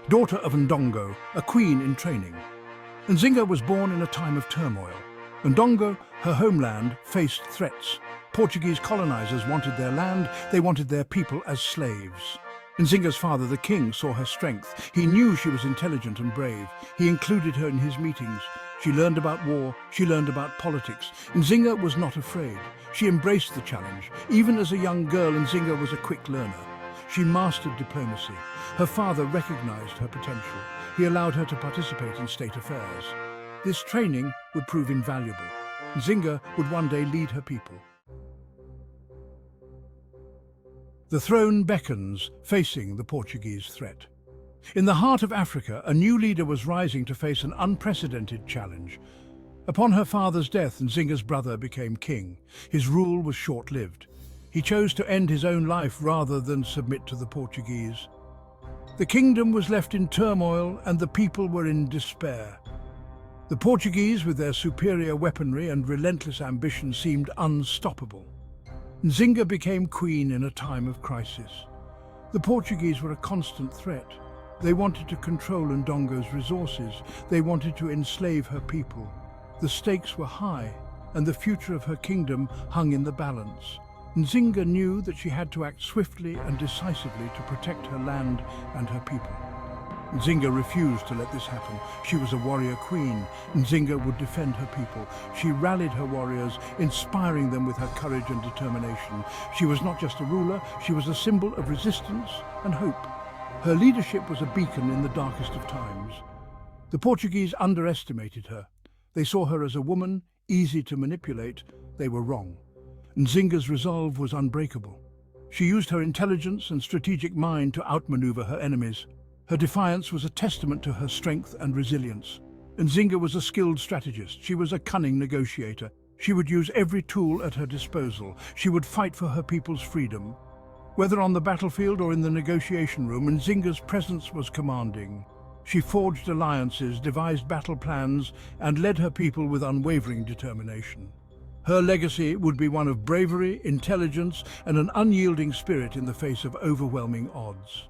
Daughter of Ndongo, a queen in training. Nzinga was born in a time of turmoil. Ndongo, her homeland, faced threats. Portuguese colonizers wanted their land, they wanted their people as slaves. Nzinga's father, the king, saw her strength. He knew she was intelligent and brave. He included her in his meetings. She learned about war, she learned about politics. Nzinga was not afraid. She embraced the challenge. Even as a young girl, Nzinga was a quick learner. She mastered diplomacy. Her father recognized her potential. He allowed her to participate in state affairs. This training would prove invaluable. Nzinga would one day lead her people. The throne beckons, facing the Portuguese threat. In the heart of Africa, a new leader was rising to face an unprecedented challenge. Upon her father's death, Nzinga's brother became king. His rule was short-lived. He chose to end his own life rather than submit to the Portuguese. The kingdom was left in turmoil and the people were in despair. The Portuguese, with their superior weaponry and relentless ambition, seemed unstoppable. Nzinga became queen in a time of crisis. The Portuguese were a constant threat. They wanted to control Ndongo's resources. They wanted to enslave her people. The stakes were high, and the future of her kingdom hung in the balance. Nzinga knew that she had to act swiftly and decisively to protect her land and her people. Nzinga refused to let this happen. She was a warrior queen. Nzinga would defend her people. She rallied her warriors, inspiring them with her courage and determination. She was not just a ruler, she was a symbol of resistance and hope. Her leadership was a beacon in the darkest of times. The Portuguese underestimated her. They saw her as a woman, easy to manipulate. They were wrong. Nzinga's resolve was unbreakable. She used her intelligence and strategic mind to outmaneuver her enemies. Her defiance was a testament to her strength and resilience. Nzinga was a skilled strategist. She was a cunning negotiator. She would use every tool at her disposal. She would fight for her people's freedom. Whether on the battlefield or in the negotiation room, Nzinga's presence was commanding. She forged alliances, devised battle plans, and led her people with unwavering determination. Her legacy would be one of bravery, intelligence, and an unyielding spirit in the face of overwhelming odds.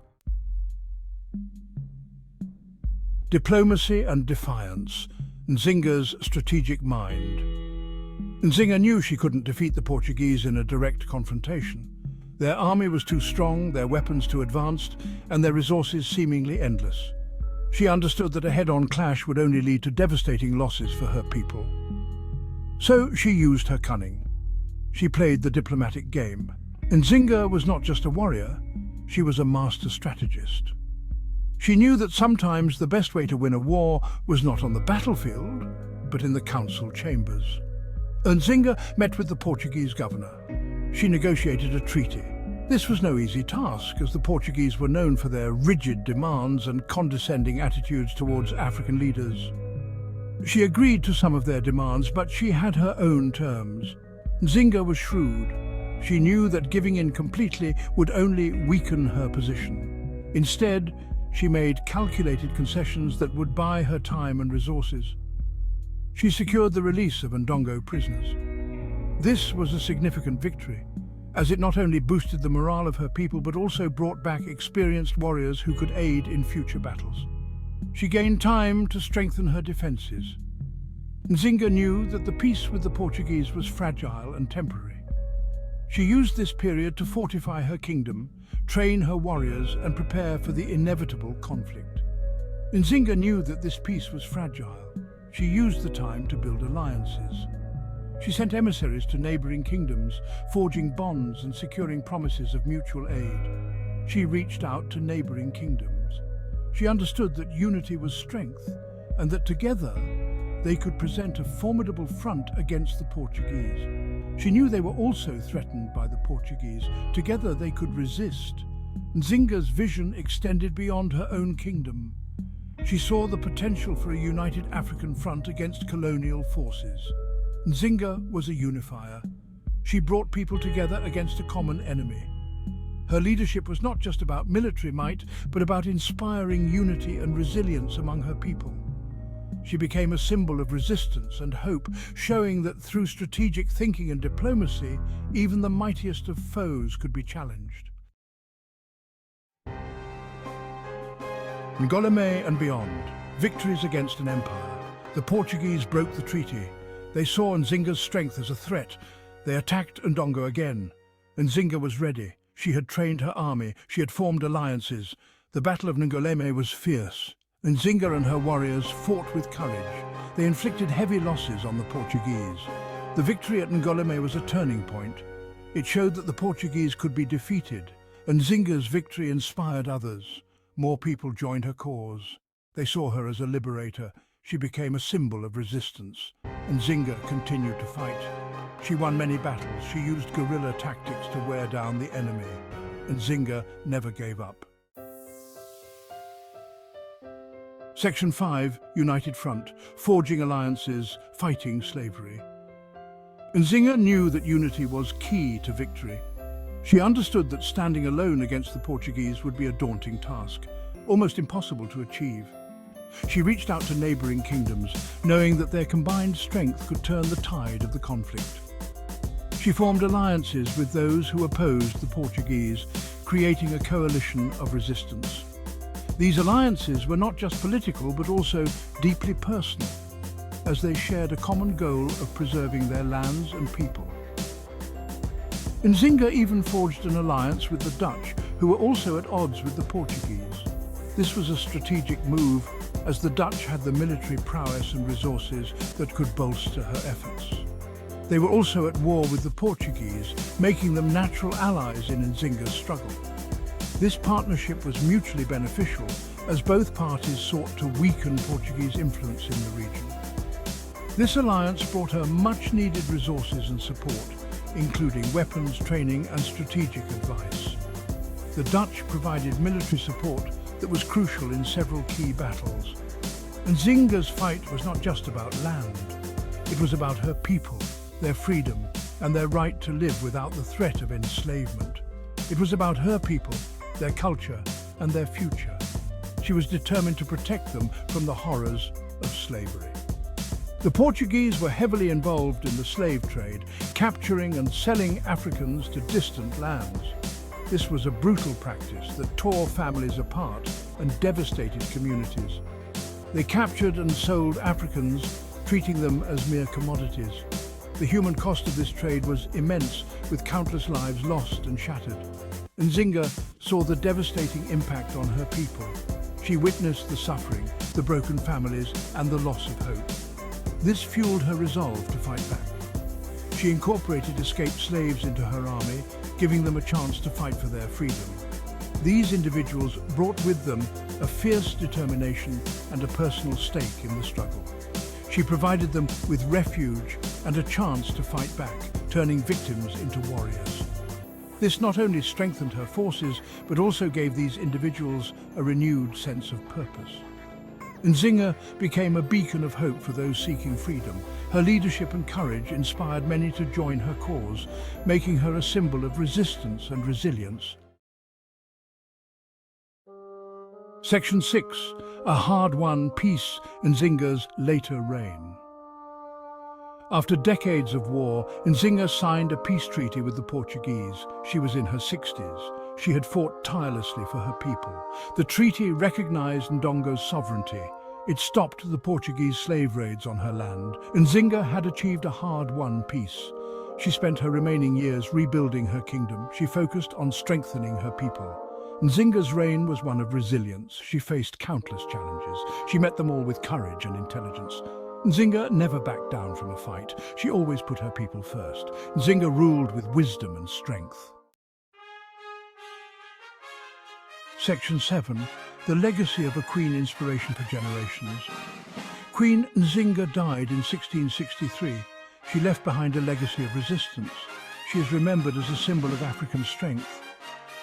Diplomacy and defiance, Nzinga's strategic mind. Nzinga knew she couldn't defeat the Portuguese in a direct confrontation. Their army was too strong, their weapons too advanced, and their resources seemingly endless. She understood that a head-on clash would only lead to devastating losses for her people. So she used her cunning. She played the diplomatic game. Nzinga was not just a warrior, she was a master strategist. She knew that sometimes the best way to win a war was not on the battlefield, but in the council chambers. Nzinga met with the Portuguese governor. She negotiated a treaty. This was no easy task, as the Portuguese were known for their rigid demands and condescending attitudes towards African leaders. She agreed to some of their demands, but she had her own terms. Nzinga was shrewd. She knew that giving in completely would only weaken her position. Instead, she made calculated concessions that would buy her time and resources. She secured the release of Ndongo prisoners. This was a significant victory, as it not only boosted the morale of her people but also brought back experienced warriors who could aid in future battles. She gained time to strengthen her defenses. Nzinga knew that the peace with the Portuguese was fragile and temporary. She used this period to fortify her kingdom, train her warriors, and prepare for the inevitable conflict. Nzinga knew that this peace was fragile. She used the time to build alliances. She sent emissaries to neighboring kingdoms, forging bonds and securing promises of mutual aid. She reached out to neighboring kingdoms. She understood that unity was strength, and that together they could present a formidable front against the Portuguese. She knew they were also threatened by the Portuguese. Together they could resist. Nzinga's vision extended beyond her own kingdom. She saw the potential for a united African front against colonial forces. Nzinga was a unifier. She brought people together against a common enemy. Her leadership was not just about military might, but about inspiring unity and resilience among her people. She became a symbol of resistance and hope, showing that through strategic thinking and diplomacy, even the mightiest of foes could be challenged. Ngoleme and beyond, victories against an empire. The Portuguese broke the treaty. They saw Nzinga's strength as a threat. They attacked Ndongo again. Nzinga was ready. She had trained her army. She had formed alliances. The Battle of Ngoleme was fierce. Nzinga and her warriors fought with courage. They inflicted heavy losses on the Portuguese. The victory at Ngoleme was a turning point. It showed that the Portuguese could be defeated. Nzinga's victory inspired others. More people joined her cause. They saw her as a liberator. She became a symbol of resistance. Nzinga continued to fight. She won many battles. She used guerrilla tactics to wear down the enemy. Nzinga never gave up. Section 5, United Front, forging alliances, fighting slavery. Nzinga knew that unity was key to victory. She understood that standing alone against the Portuguese would be a daunting task, almost impossible to achieve. She reached out to neighboring kingdoms, knowing that their combined strength could turn the tide of the conflict. She formed alliances with those who opposed the Portuguese, creating a coalition of resistance. These alliances were not just political, but also deeply personal, as they shared a common goal of preserving their lands and people. Nzinga even forged an alliance with the Dutch, who were also at odds with the Portuguese. This was a strategic move, as the Dutch had the military prowess and resources that could bolster her efforts. They were also at war with the Portuguese, making them natural allies in Nzinga's struggle. This partnership was mutually beneficial, as both parties sought to weaken Portuguese influence in the region. This alliance brought her much-needed resources and support, including weapons, training, and strategic advice. The Dutch provided military support that was crucial in several key battles. Nzinga's fight was not just about land. It was about her people, their freedom, and their right to live without the threat of enslavement. It was about her people, their culture, and their future. She was determined to protect them from the horrors of slavery. The Portuguese were heavily involved in the slave trade, capturing and selling Africans to distant lands. This was a brutal practice that tore families apart and devastated communities. They captured and sold Africans, treating them as mere commodities. The human cost of this trade was immense, with countless lives lost and shattered. Nzinga saw the devastating impact on her people. She witnessed the suffering, the broken families, and the loss of hope. This fueled her resolve to fight back. She incorporated escaped slaves into her army, giving them a chance to fight for their freedom. These individuals brought with them a fierce determination and a personal stake in the struggle. She provided them with refuge and a chance to fight back, turning victims into warriors. This not only strengthened her forces, but also gave these individuals a renewed sense of purpose. Nzinga became a beacon of hope for those seeking freedom. Her leadership and courage inspired many to join her cause, making her a symbol of resistance and resilience. Section 6. A hard-won peace, Nzinga's later reign. After decades of war, Nzinga signed a peace treaty with the Portuguese. She was in her 60s. She had fought tirelessly for her people. The treaty recognized Ndongo's sovereignty. It stopped the Portuguese slave raids on her land. Nzinga had achieved a hard-won peace. She spent her remaining years rebuilding her kingdom. She focused on strengthening her people. Nzinga's reign was one of resilience. She faced countless challenges. She met them all with courage and intelligence. Nzinga never backed down from a fight. She always put her people first. Nzinga ruled with wisdom and strength. Section 7. The legacy of a queen inspiration for generations. Queen Nzinga died in 1663. She left behind a legacy of resistance. She is remembered as a symbol of African strength.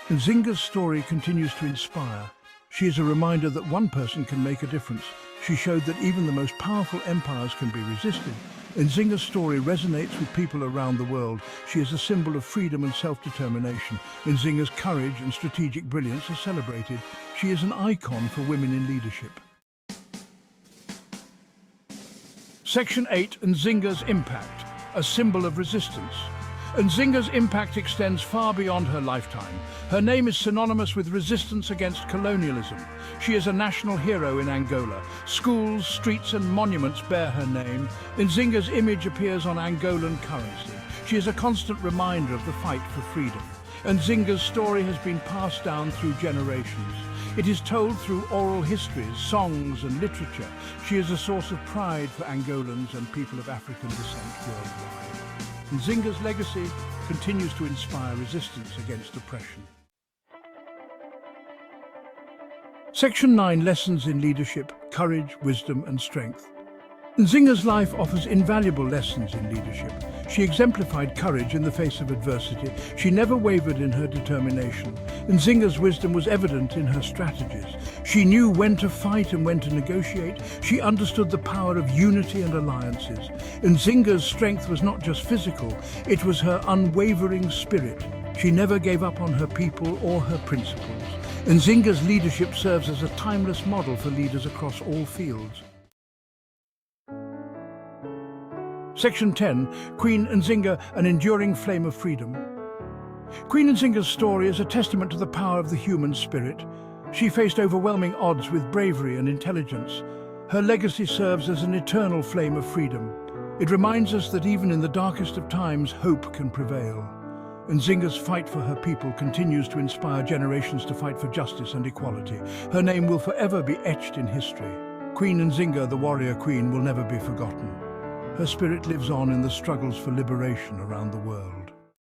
Nzinga's story continues to inspire. She is a reminder that one person can make a difference. She showed that even the most powerful empires can be resisted. Nzinga's story resonates with people around the world. She is a symbol of freedom and self-determination. Nzinga's courage and strategic brilliance are celebrated. She is an icon for women in leadership. Section 8. Nzinga's impact, a symbol of resistance. Nzinga's impact extends far beyond her lifetime. Her name is synonymous with resistance against colonialism. She is a national hero in Angola. Schools, streets and monuments bear her name. Nzinga's image appears on Angolan currency. She is a constant reminder of the fight for freedom. Nzinga's story has been passed down through generations. It is told through oral histories, songs and literature. She is a source of pride for Angolans and people of African descent worldwide. Nzinga's legacy continues to inspire resistance against oppression. Section 9: Lessons in Leadership, Courage, Wisdom and Strength. Nzinga's life offers invaluable lessons in leadership. She exemplified courage in the face of adversity. She never wavered in her determination. Nzinga's wisdom was evident in her strategies. She knew when to fight and when to negotiate. She understood the power of unity and alliances. Nzinga's strength was not just physical, it was her unwavering spirit. She never gave up on her people or her principles. Nzinga's leadership serves as a timeless model for leaders across all fields. Section 10: Queen Nzinga, an enduring flame of freedom. Queen Nzinga's story is a testament to the power of the human spirit. She faced overwhelming odds with bravery and intelligence. Her legacy serves as an eternal flame of freedom. It reminds us that even in the darkest of times, hope can prevail. Nzinga's fight for her people continues to inspire generations to fight for justice and equality. Her name will forever be etched in history. Queen Nzinga, the warrior queen, will never be forgotten. Her spirit lives on in the struggles for liberation around the world.